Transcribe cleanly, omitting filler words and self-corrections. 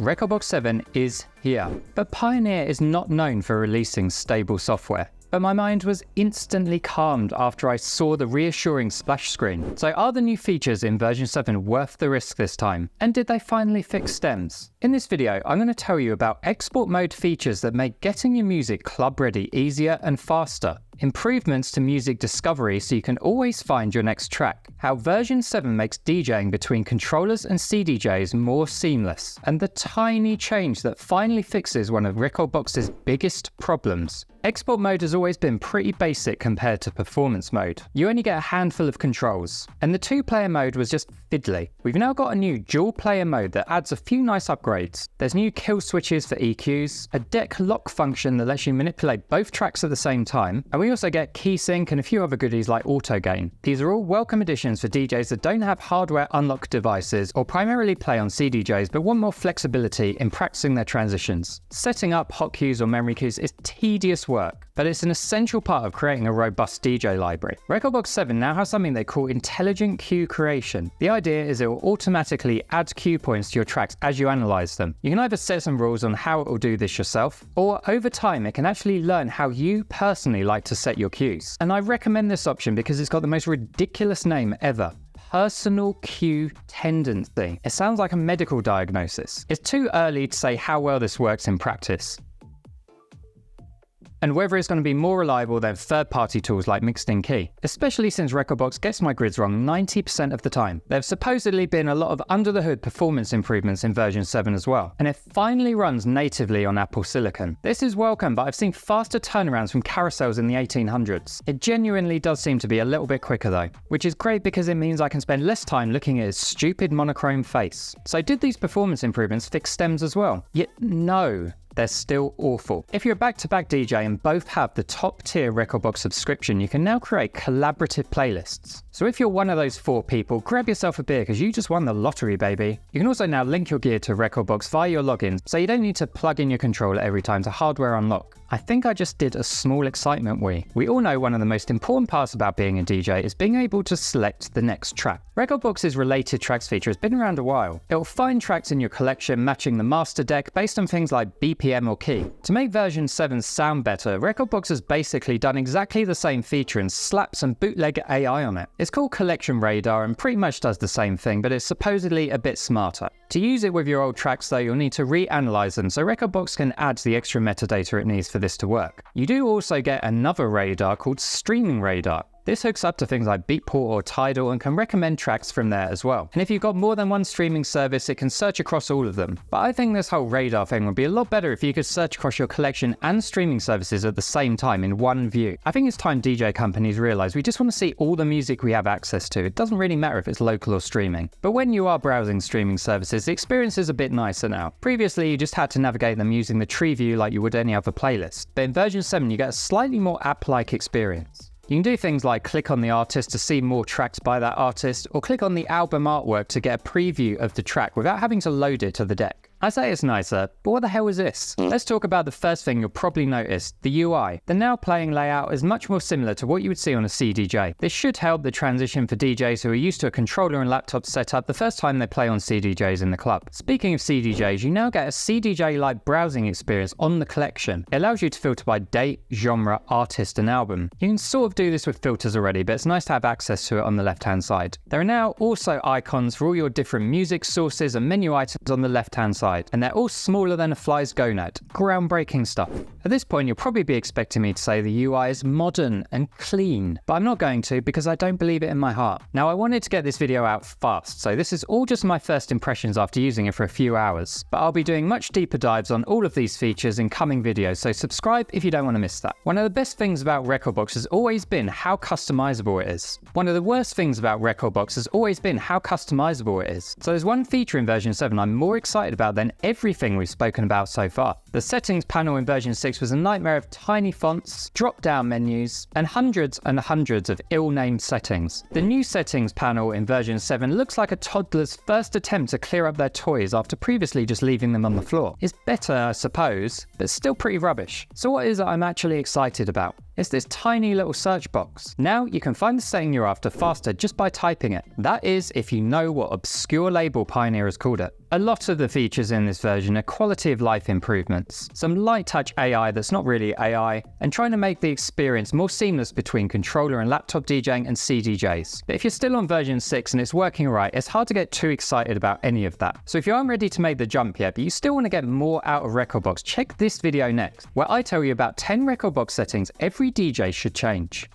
Rekordbox 7 is here. But Pioneer is not known for releasing stable software. But my mind was instantly calmed after I saw the reassuring splash screen. So are the new features in version 7 worth the risk this time? And did they finally fix stems? In this video, I'm going to tell you about export mode features that make getting your music club ready easier and faster, improvements to music discovery so you can always find your next track, how version 7 makes DJing between controllers and CDJs more seamless, and the tiny change that finally fixes one of Rekordbox's biggest problems. Export mode has always been pretty basic compared to performance mode. You only get a handful of controls, and the 2-player mode was just fiddly. We've now got a new dual-player mode that adds a few nice upgrades. There's new kill switches for EQs, a deck lock function that lets you manipulate both tracks at the same time, and we also get key sync and a few other goodies like auto gain. These are all welcome additions for DJs that don't have hardware unlocked devices or primarily play on CDJs but want more flexibility in practicing their transitions. Setting up hot cues or memory cues is tedious work, but it's an essential part of creating a robust DJ library. Rekordbox 7 now has something they call intelligent cue creation. The idea is it will automatically add cue points to your tracks as you analyze them. You can either set some rules on how it will do this yourself, or over time it can actually learn how you personally like to set your cues. And I recommend this option because it's got the most ridiculous name ever. Personal cue tendency. It sounds like a medical diagnosis. It's too early to say how well this works in practice, and whether it's going to be more reliable than third-party tools like Mixed In Key, especially since Rekordbox gets my grids wrong 90% of the time. There have supposedly been a lot of under-the-hood performance improvements in version 7 as well, and it finally runs natively on Apple Silicon. This is welcome, but I've seen faster turnarounds from carousels in the 1800s. It genuinely does seem to be a little bit quicker though, which is great because it means I can spend less time looking at his stupid monochrome face. So did these performance improvements fix stems as well? Yet no. They're still awful. If you're a back-to-back DJ and both have the top-tier Rekordbox subscription, you can now create collaborative playlists. So if you're one of those 4 people, grab yourself a beer because you just won the lottery, baby. You can also now link your gear to Rekordbox via your login, so you don't need to plug in your controller every time to hardware unlock. I think I just did a small excitement wee. We all know one of the most important parts about being a DJ is being able to select the next track. Rekordbox's related tracks feature has been around a while. It'll find tracks in your collection matching the master deck based on things like BPM or key. To make version 7 sound better, Rekordbox has basically done exactly the same feature and slapped some bootleg AI on it. It's called Collection Radar and pretty much does the same thing, but it's supposedly a bit smarter. To use it with your old tracks though, you'll need to reanalyze them so Rekordbox can add the extra metadata it needs for this to work. You do also get another radar called Streaming Radar. This hooks up to things like Beatport or Tidal and can recommend tracks from there as well. And if you've got more than one streaming service, it can search across all of them. But I think this whole radar thing would be a lot better if you could search across your collection and streaming services at the same time in one view. I think it's time DJ companies realize we just want to see all the music we have access to. It doesn't really matter if it's local or streaming. But when you are browsing streaming services, the experience is a bit nicer now. Previously, you just had to navigate them using the tree view like you would any other playlist. But in version 7, you get a slightly more app-like experience. You can do things like click on the artist to see more tracks by that artist, or click on the album artwork to get a preview of the track without having to load it to the deck. I say it's nicer, but what the hell is this? Let's talk about the first thing you'll probably notice, the UI. The now playing layout is much more similar to what you would see on a CDJ. This should help the transition for DJs who are used to a controller and laptop setup the first time they play on CDJs in the club. Speaking of CDJs, you now get a CDJ-like browsing experience on the collection. It allows you to filter by date, genre, artist, and album. You can sort of do this with filters already, but it's nice to have access to it on the left-hand side. There are now also icons for all your different music sources and menu items on the left-hand side. And they're all smaller than a fly's gonad. Groundbreaking stuff. At this point, you'll probably be expecting me to say the UI is modern and clean, but I'm not going to because I don't believe it in my heart. Now, I wanted to get this video out fast, so this is all just my first impressions after using it for a few hours. But I'll be doing much deeper dives on all of these features in coming videos, so subscribe if you don't want to miss that. One of the best things about Rekordbox has always been how customizable it is. One of the worst things about Rekordbox has always been how customizable it is. So there's one feature in version 7 I'm more excited about than everything we've spoken about so far. The settings panel in version 6 was a nightmare of tiny fonts, drop-down menus, and hundreds of ill-named settings. The new settings panel in version 7 looks like a toddler's first attempt to clear up their toys after previously just leaving them on the floor. It's better, I suppose, but still pretty rubbish. So what is it I'm actually excited about? It's this tiny little search box. Now you can find the setting you're after faster just by typing it. That is, if you know what obscure label Pioneer has called it. A lot of the features in this version are quality of life improvements, some light touch AI that's not really AI, and trying to make the experience more seamless between controller and laptop DJing and CDJs. But if you're still on version 6 and it's working right, it's hard to get too excited about any of that. So if you aren't ready to make the jump yet, but you still want to get more out of Rekordbox, check this video next, where I tell you about 10 Rekordbox settings every DJ should change.